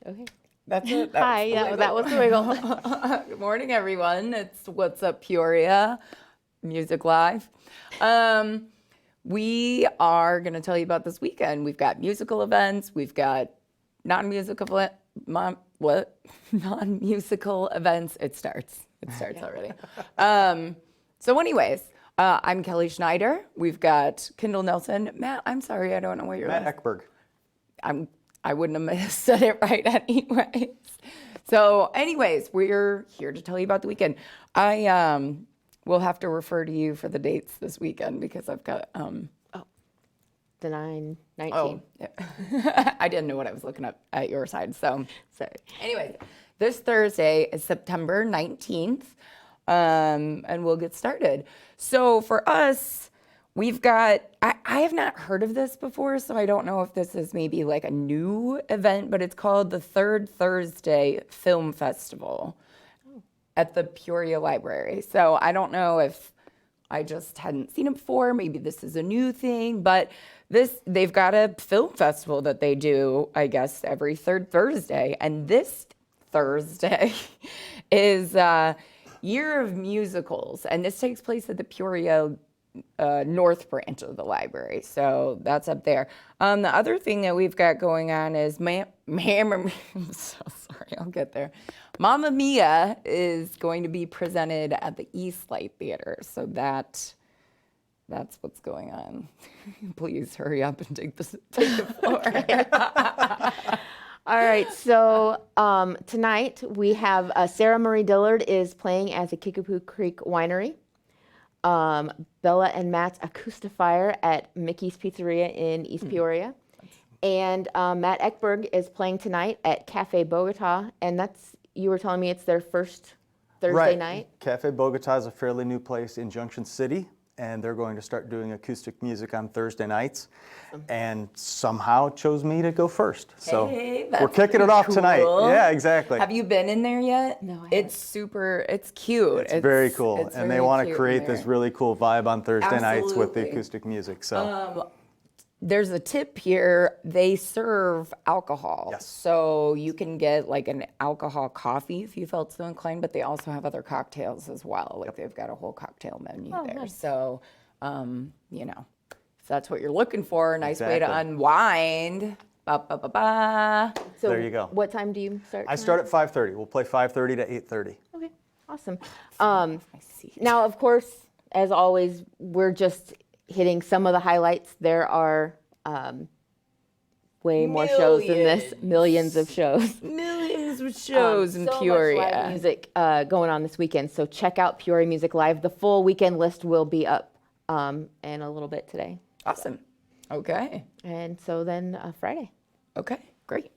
Okay. That's it. Hi, that was the wiggle. Good morning, everyone. It's What's Up Peoria, Music Live. We are going to tell you about this weekend. We've got musical events. We've got non-musical non-musical events. It starts already. So anyways, I'm Kelly Schneider. We've got Kendall Nelson. Matt, I'm sorry, I don't know what your Matt last... Eckberg. I wouldn't have said it right anyways. So anyways, we're here to tell you about the weekend. I will have to refer to you for the dates this weekend because I've got... The 19. Oh, yeah. I didn't know what I was looking up at your side, so Sorry. anyways, this Thursday is September 19th, and we'll get started. So for us, we've got, I have not heard of this before, so I don't know if this is maybe like a new event, but it's called the Third Thursday Film Festival at the Peoria Library. So I don't know if I just hadn't seen it before. Maybe this is a new thing, but they've got a film festival that they do, I guess, every third Thursday. And this Thursday is Year of Musicals. And this takes place at the Peoria North branch of the library. So that's up there. The other thing that we've got going on is I'm so sorry, I'll get there. Mamma Mia is going to be presented at the East Light Theater. So that's what's going on. Please hurry up and take the floor. All right, so tonight we have Sarah Marie Dillard is playing as a Kickapoo Creek Winery. Bella and Matt's Acoustifier at Mickey's Pizzeria in East Peoria. And Matt Eckberg is playing tonight at Cafe Bogota, and you were telling me it's their first Thursday night? Cafe Bogota is a fairly new place in Junction City, and they're going to start doing acoustic music on Thursday nights, and somehow chose me to go first. So Hey, we're kicking it off tonight. Yeah, exactly. Have you been in there yet? No, I haven't. It's cute. It's very cool, and they want to create this really cool vibe on Thursday nights with the Absolutely. acoustic music. So There's a tip here. They serve alcohol. Yes. So you can get like an alcohol coffee if you felt so inclined, but they also have other cocktails as well. Like they've got a whole cocktail menu there. Nice. So, if that's what you're looking for, a nice way to Exactly. unwind. Ba, ba, ba, ba. So There you go. What time do you start? I start at 5:30. We'll play 5:30 to 8:30. Okay, awesome. I see. Now, of course, as always, we're just hitting some of the highlights. There are way more shows than this, millions of shows. Millions of shows in so Peoria. much live music going on this weekend. So check out Peoria Music Live. The full weekend list will be up in a little bit today. Awesome. Okay. And so then Friday. Okay, great.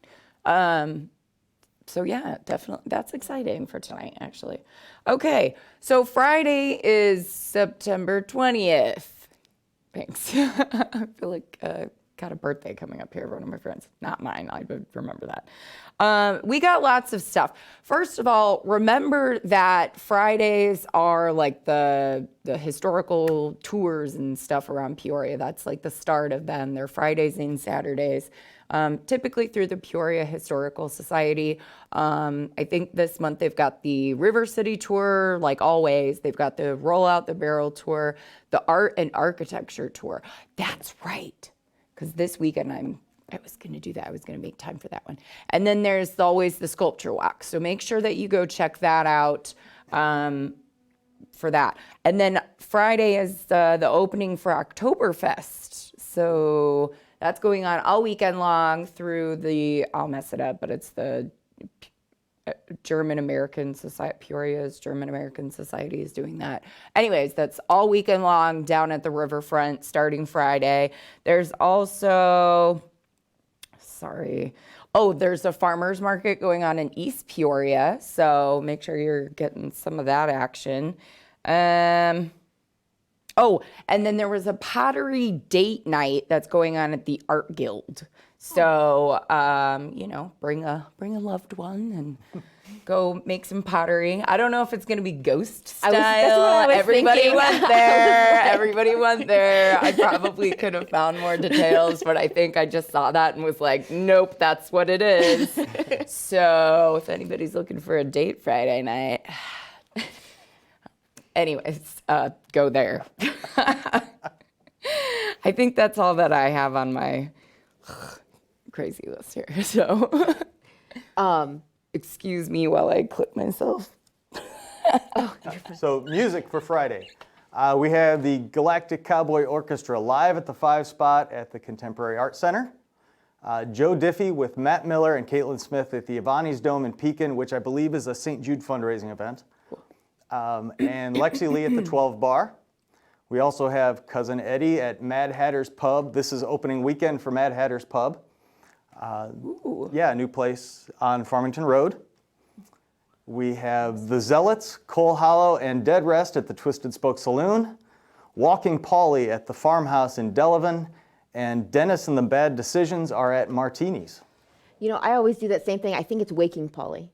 So yeah, definitely, that's exciting for tonight, actually. Okay, so Friday is September 20th. Thanks. I feel like got a birthday coming up here, one of my friends. Not mine, I would remember that. We got lots of stuff. First of all, remember that Fridays are like the historical tours and stuff around Peoria. That's like the start of them. They're Fridays and Saturdays, typically through the Peoria Historical Society. I think this month they've got the River City tour, like always. They've got the Roll Out the Barrel tour, the Art and Architecture tour. That's right. Because this weekend I was going to do that. I was going to make time for that one. And then there's always the sculpture walk. So make sure that you go check that out for that. And then Friday is the opening for Oktoberfest. So that's going on all weekend long through I'll mess it up, but it's the German American Society, Peoria's German American Society is doing that. Anyways, that's all weekend long down at the riverfront starting Friday. There's also, there's a farmer's market going on in East Peoria. So make sure you're getting some of that action. And then there was a pottery date night that's going on at the Art Guild. So, bring a loved one and go make some pottery. I don't know if it's going to be ghost style. That's what I was Everybody thinking. went there. Everybody went there. I probably could have found more details, but I think I just saw that and was like, nope, that's what it is. So if anybody's looking for a date Friday night, anyways, go there. I think that's all that I have on my crazy list here. So excuse me while I clip myself. So music for Friday. We have the Galactic Cowboy Orchestra live at the 5 spot at the Contemporary Art Center. Joe Diffie with Matt Miller and Caitlin Smith at the Avani's Dome in Pekin, which I believe is a St. Jude fundraising event. And Lexi Lee at the 12 Bar. We also have Cousin Eddie at Mad Hatter's Pub. This is opening weekend for Mad Hatter's Pub. Yeah, a new place on Farmington Road. We have the Zealots, Coal Hollow, and Dead Rest at the Twisted Spoke Saloon. Walking Polly at the Farmhouse in Delavan. And Dennis and the Bad Decisions are at Martini's. You know, I always do that same thing. I think it's Waking Polly.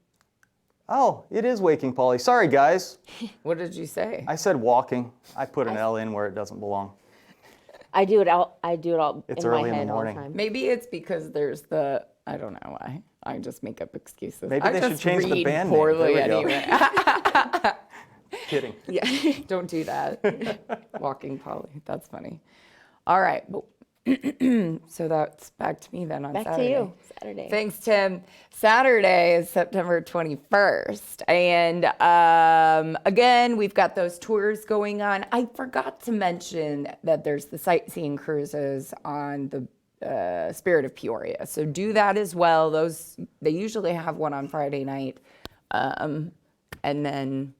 Oh, it is Waking Polly. Sorry, guys. What did you say? I said walking. I put an L in where it doesn't belong. I do it all. It's in early my in the head morning. all the time. Maybe it's because there's I don't know why. I just make up excuses. Maybe I they should just change the read band name. poorly There we go. anyway. Kidding. Yeah, don't do that. Walking Polly. That's funny. All right. So that's back to me then on Back Saturday. to you, Saturday. Thanks, Tim. Saturday is September 21st. And again, we've got those tours going on. I forgot to mention that there's the sightseeing cruises on the Spirit of Peoria. So do that as well. They usually have one on Friday night. And then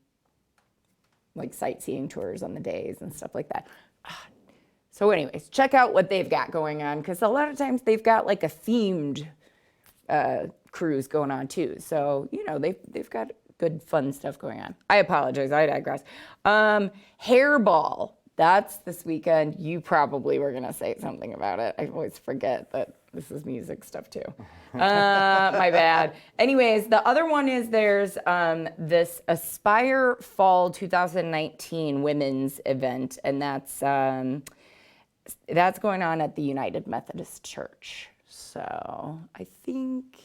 like sightseeing tours on the days and stuff like that. So anyways, check out what they've got going on, because a lot of times they've got like a themed cruise going on too. So, you know, they've got good fun stuff going on. I apologize, I digress. Hairball, that's this weekend. You probably were gonna say something about it. I always forget that this is music stuff too. My bad. Anyways, the other one is there's this Aspire Fall 2019 women's event, and that's going on at the United Methodist Church. So I think,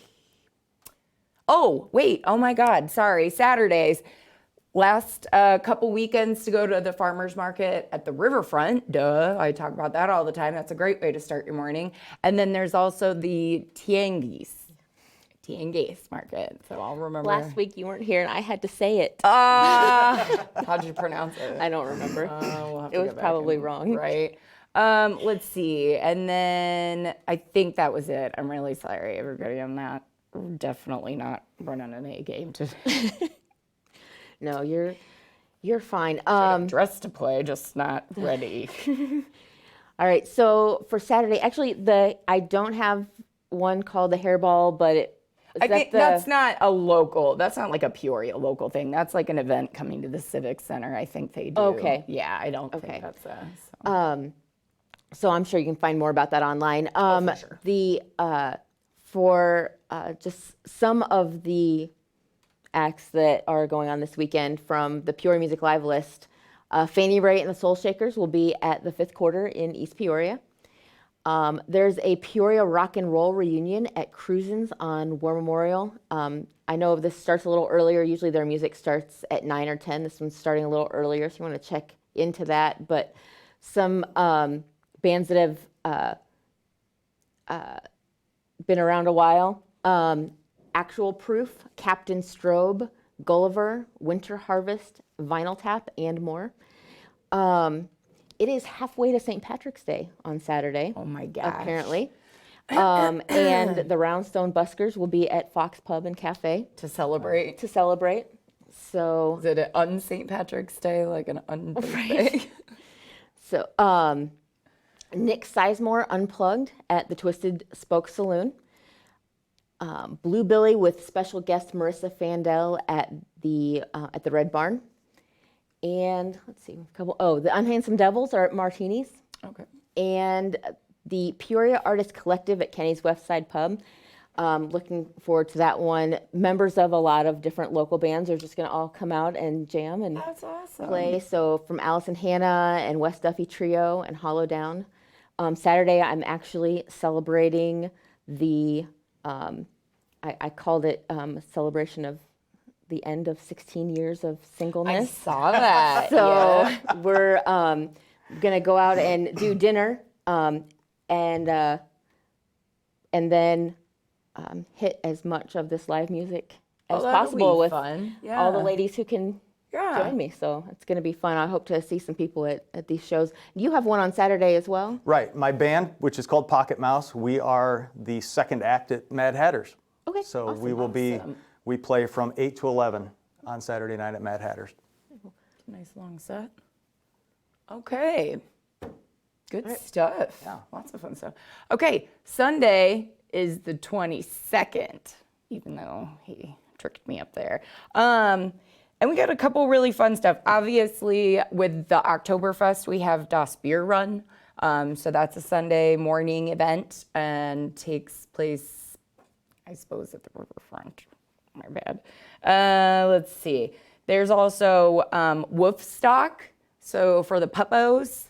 oh my God, sorry, Saturdays. Last couple weekends to go to the farmer's market at the riverfront. Duh, I talk about that all the time. That's a great way to start your morning. And then there's also the Tianguis market. So I'll remember. Last week you weren't here and I had to say it. How'd you pronounce it? I don't remember. We'll have to It go was back probably and- wrong. Right. Let's see. And then I think that was it. I'm really sorry, everybody. I'm definitely not running an A game today. No, you're fine. I'm dressed to play, just not ready. All right. So for Saturday, actually, I don't have one called the Hairball, but I think that's not a local. That's not like a Peoria local thing. That's like an event coming to the Civic Center. I think they do. Okay. Yeah, I don't Okay. think that's So I'm sure you can find more about that online. for sure. For just some of the acts that are going on this weekend from the Peoria Music Live list, Fanny Ray and the Soul Shakers will be at the 5th Quarter in East Peoria. There's a Peoria Rock and Roll reunion at Cruisin's on War Memorial. I know this starts a little earlier. Usually their music starts at 9 or 10. This one's starting a little earlier, so you want to check into that. But some bands that have been around a while. Actual Proof, Captain Strobe, Gulliver, Winter Harvest, Vinyl Tap, and more. It is halfway to St. Patrick's Day on Saturday. Oh my gosh. Apparently. And the Roundstone Buskers will be at Fox Pub and Cafe to celebrate. to celebrate. So, Is it an un-St. Patrick's Day, like an un-birthday? so Nick Sizemore Unplugged at the Twisted Spoke Saloon. Blue Billy with special guest Marissa Fandel at the Red Barn. And let's see, the Unhandsome Devils are at Martini's. Okay. And the Peoria Artist Collective at Kenny's West Side Pub. Looking forward to that one. Members of a lot of different local bands are just going to all come out and jam and That's awesome. play. So from Allison Hanna and West Duffy Trio and Hollow Down. Saturday, I'm actually celebrating the, I called it a celebration of the end of 16 years of I singleness. saw that. So yeah. we're going to go out and do dinner and then hit as much of this live music as that'll possible be with fun. all the Yeah. ladies who can Yeah. join me. So it's going to be fun. I hope to see some people at these shows. You have one on Saturday as well? Right. My band, which is called Pocket Mouse, we are the second act at Mad Hatters. Okay, So awesome. we will be, Awesome. we play from 8 to 11 on Saturday night at Mad Hatters. Nice long set. Okay. Good stuff. Yeah. Lots of fun stuff. Okay, Sunday is the 22nd, even though he tricked me up there. And we got a couple really fun stuff. Obviously, with the Oktoberfest, we have Das Beer Run. So that's a Sunday morning event and takes place, I suppose, at the riverfront. My bad. Let's see. There's also Woofstock. So for the puppos,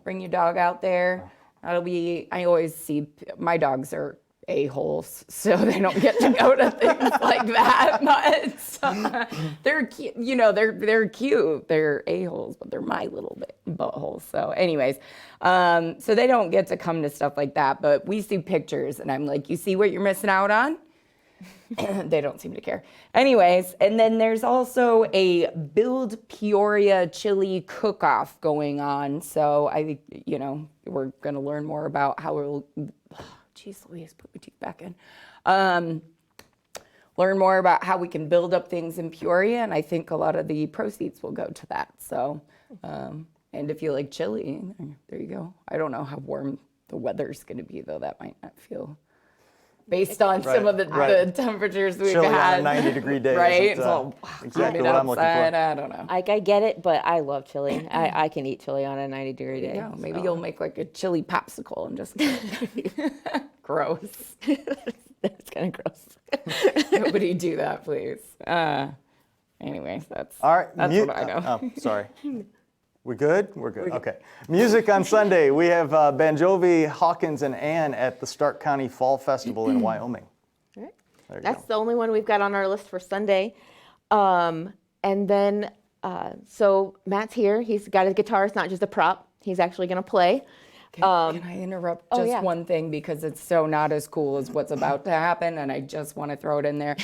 bring your dog out there. That'll be, I always see, my dogs are a-holes, so they don't get to go to things like that much. They're cute, you know, they're cute. They're a-holes, but they're my little buttholes. So anyways, so they don't get to come to stuff like that, but we see pictures and I'm like, you see what you're missing out on? They don't seem to care. Anyways, and then there's also a Build Peoria chili cook-off going on. So I think, you know, we're going to learn more about how we'll, geez Louise, put my teeth back in. Learn more about how we can build up things in Peoria. And I think a lot of the proceeds will go to that. So, and if you like chili, there you go. I don't know how warm the weather's going to be, though. That might not feel... Based on some of the temperatures we've Chilly had. on a 90-degree day. Right? isn't, So, exactly what I'm looking outside, for. I don't know. I get it, but I love chili. I can eat chili on a 90-degree day. Yeah, maybe so. you'll make like a chili popsicle and just gross. That's kind of gross. Nobody do that, please. Anyways, that's All right. that's what I know. Oh, sorry. We good? We're good. Okay. Music on Sunday. We have Banjovi, Hawkins, and Ann at the Stark County Fall Festival in Wyoming. All right. There you That's go. the only one we've got on our list for Sunday. And then, so Matt's here. He's got his guitar. It's not just a prop. He's actually going to play. Can I interrupt just yeah. one thing because it's so not as cool as what's about to happen, and I just want to throw it in there.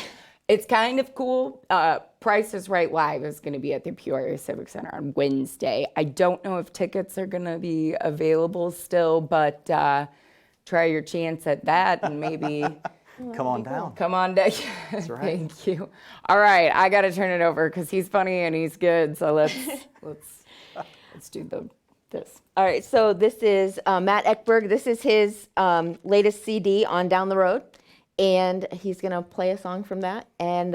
It's kind of cool. Price is Right Live is going to be at the Peoria Civic Center on Wednesday. I don't know if tickets are going to be available still, but try your chance at that and maybe Come on down. come on down. That's right. Thank you. All right, I got to turn it over because he's funny and he's good. So let's do this. All right. So this is Matt Ekberg. This is his latest CD on Down the Road. And he's going to play a song from that. And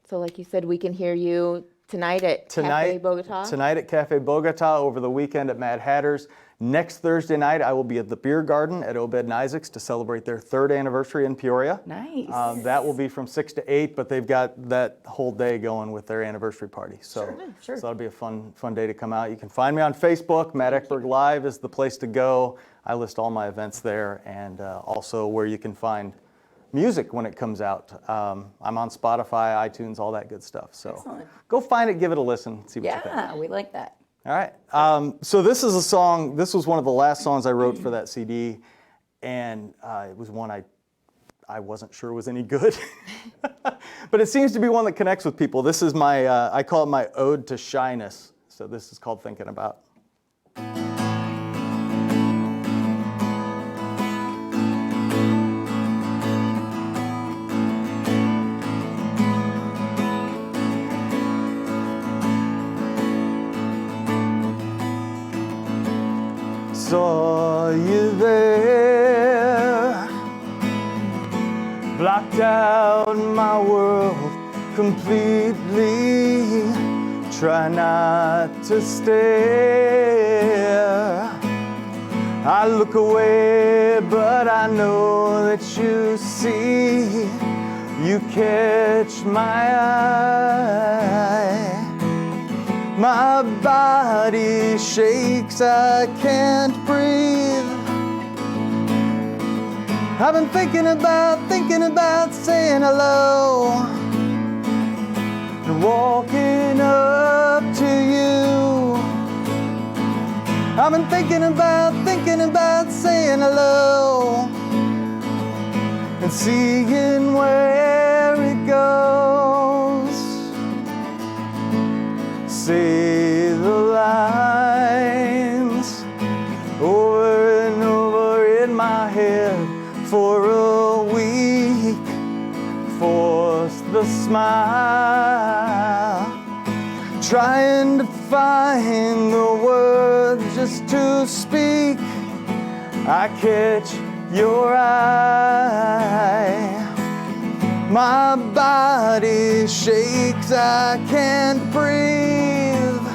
so like you said, we can hear you tonight at Cafe Bogota. Tonight at Cafe Bogota, over the weekend at Mad Hatters. Next Thursday night, I will be at the Beer Garden at Obed and Isaac's to celebrate their 3rd anniversary in Peoria. Nice. That will be from 6 to 8, but they've got that whole day going with their anniversary party. So, Sure. so that'll be a fun day to come out. You can find me on Facebook. Matt Ekberg Live is the place to go. I list all my events there and also where you can find music when it comes out. I'm on Spotify, iTunes, all that good stuff. So Excellent. go find it, give it a listen, see what you think. Yeah, we like that. All right. So this is a song, this was one of the last songs I wrote for that CD, and it was one I wasn't sure was any good. But it seems to be one that connects with people. This is my, I call it my ode to shyness. So this is called Thinking About. Saw you there, blocked out my world completely. Try not to stare. I look away, but I know that you see. You catch my eye. My body shakes, I can't breathe. I've been thinking about saying hello and walking up to you. I've been thinking about saying hello and seeing where it goes. Say the lines over and over in my head for a week. Force the smile, trying to find the words just to speak. I catch your eye. My body shakes, I can't breathe.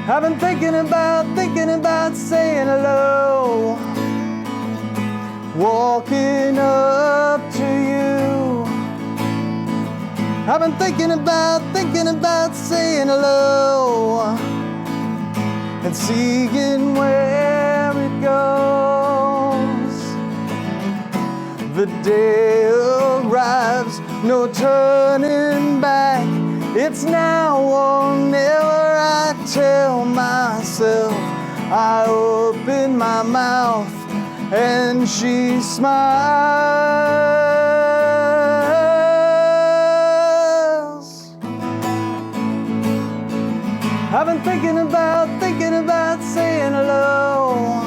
I've been thinking about saying hello, walking up to you. I've been thinking about saying hello and seeing where it goes. The day arrives, no turning back. It's now or never, I tell myself. I open my mouth and she smiles. I've been thinking about saying hello,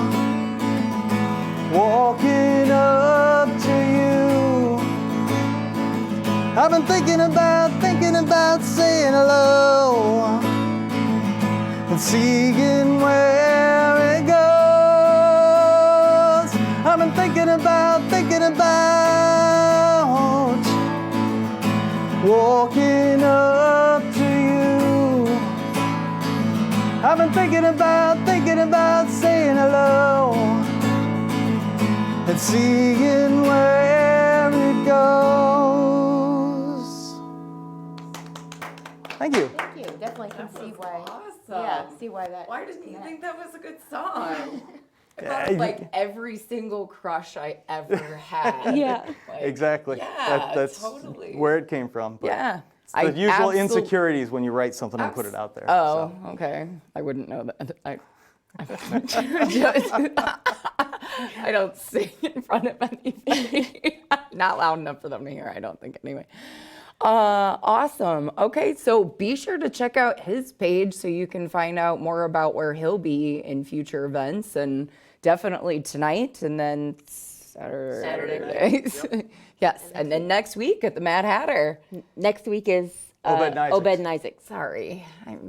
walking up to you. I've been thinking about saying hello and seeing where it goes. I've been thinking about walking up to you. I've been thinking about saying hello and seeing where it goes. Thank you. Thank you. Definitely can see why. Awesome. Yeah, see why that. Why didn't you think that was a good song? I Yeah, thought of like every single crush I ever had. Yeah. Like, Exactly. Yeah, That's totally. where it came from. But Yeah. it's the usual insecurities when you write something and put it out there. Oh, so. okay. I wouldn't know that. I don't sing in front of anybody. Not loud enough for them to hear, I don't think, anyway. Awesome. Okay, so be sure to check out his page so you can find out more about where he'll be in future events, and definitely tonight and then Saturday. Yes, and then next week at the Mad Hatter. Next week is Obed and Isaacs. Obed and Isaac. Sorry.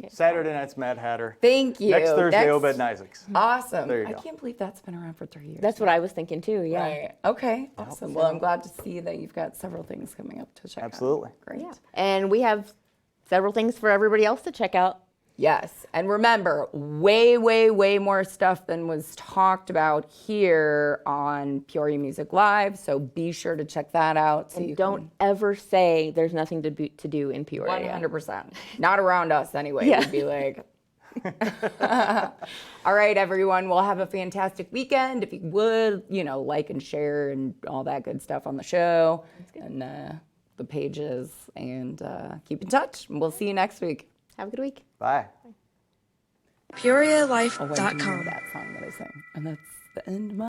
Saturday night's Mad Hatter. Thank you. Next Thursday, Obed and Isaacs. Awesome. There you I go. can't believe that's been around for 3 years. That's what I was thinking too. Yeah. Right. Okay. Awesome. Well, I'm glad to see that you've got several things coming up to check Absolutely. out. Great. Yeah. And we have several things for everybody else to check out. Yes. And remember, way, way, way more stuff than was talked about here on Peoria Music Live. So be sure to check that out. So And you don't ever say there's nothing to do in Peoria. 100%. Not around us anyway. Yeah. We'd be like. All right, everyone. We'll have a fantastic weekend. If you would, like and share and all that good stuff on the show and the pages, and keep in touch. We'll see you next week. Have a good week. Bye. Oh, wait, do you know PeoriaLife.com. that song that I sing? And that's the end of my